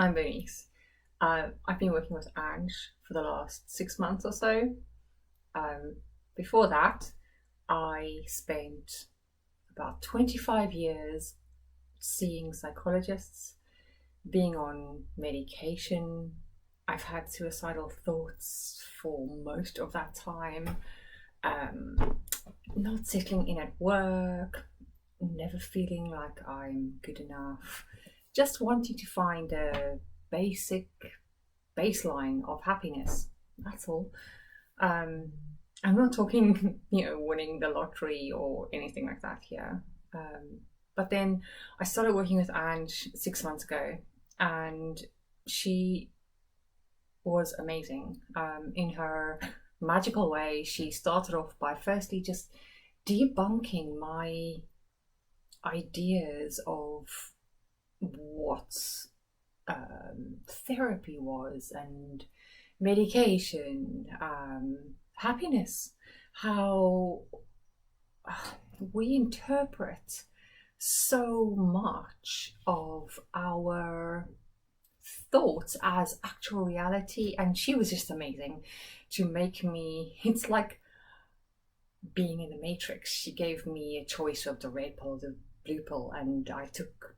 I'm Bernice. I've been working with Ange for the last 6 months or so. Um, Before that, I spent about 25 years seeing psychologists, being on medication. I've had suicidal thoughts for most of that time, um, not settling in at work, never feeling like I'm good enough, just wanting to find a basic baseline of happiness. That's all. Um, I'm not talking, winning the lottery or anything like that here. But then I started working with Ange 6 months ago, and she was amazing. In her magical way, she started off by firstly just debunking my ideas of what therapy was and medication, happiness, how we interpret so much of our thoughts as actual reality. And she was just amazing to make me, it's like being in the Matrix. She gave me a choice of the red pill, the blue pill, and I took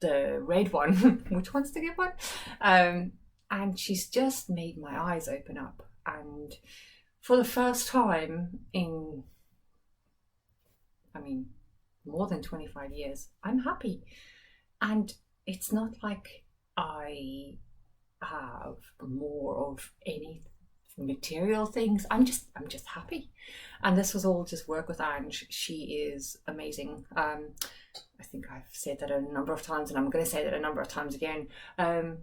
the red one. Which one's the good one? And she's just made my eyes open up. And for the first time in, more than 25 years, I'm happy. And it's not like I have more of any material things. I'm just happy. And this was all just work with Ange. She is amazing. I think I've said that a number of times, and I'm going to say that a number of times again.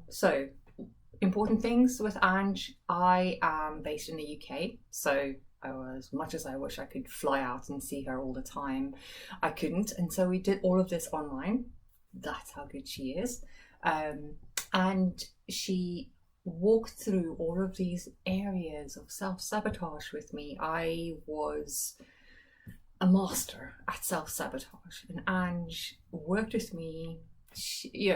So important things with Ange. I am based in the UK, so as much as I wish I could fly out and see her all the time, I couldn't, and so we did all of this online. That's how good she is. And she walked through all of these areas of self-sabotage with me. I was a master at self-sabotage, and Ange worked with me.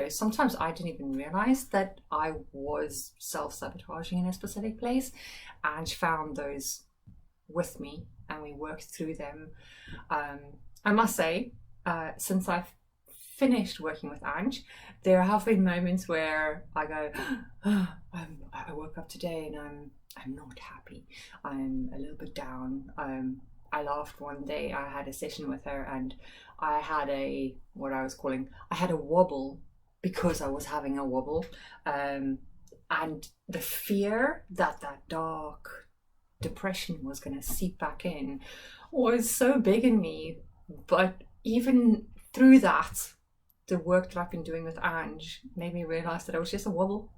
Sometimes I didn't even realize that I was self-sabotaging in a specific place. Ange found those with me, and we worked through them. I must say, since I've finished working with Ange, there have been moments where I go, I woke up today and I'm not happy. I'm a little bit down. I laughed one day. I had a session with her, and I had a wobble because I was having a wobble, and the fear that dark depression was going to seep back in was so big in me. But even through that, the work that I've been doing with Ange made me realize that it was just a wobble.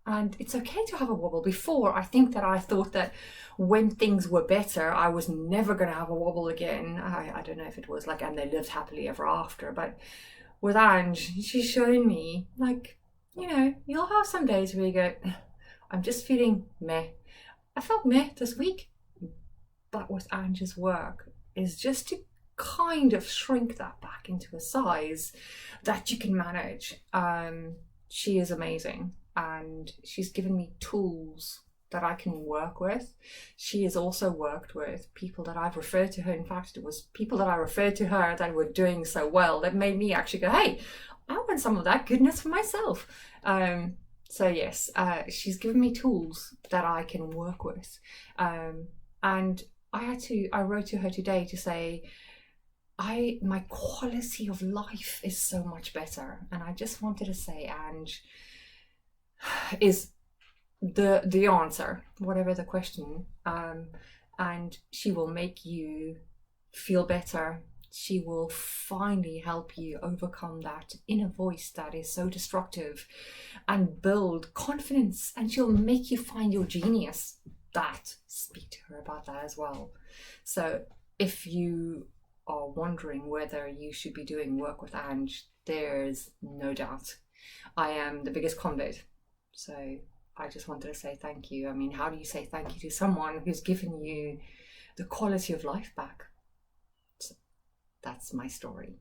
And it's okay to have a wobble. Before, I thought that when things were better, I was never going to have a wobble again. I don't know if it was like, and they lived happily ever after. But with Ange, she's shown me, you'll have some days where you go, I'm just feeling meh. I felt meh this week. But with Ange's work is just to kind of shrink that back into a size that you can manage. She is amazing, and she's given me tools that I can work with. She has also worked with people that I've referred to her. In fact, it was people that I referred to her that were doing so well that made me actually go, hey, I want some of that goodness for myself. So yes, she's given me tools that I can work with. And I wrote to her today to say, my quality of life is so much better. And I just wanted to say, Ange is the answer, whatever the question. And she will make you feel better. She will finally help you overcome that inner voice that is so destructive and build confidence. And she'll make you find your genius. Speak to her about that as well. So if you are wondering whether you should be doing work with Ange, there's no doubt. I am the biggest convert. So I just wanted to say thank you. How do you say thank you to someone who's given you the quality of life back? So that's my story.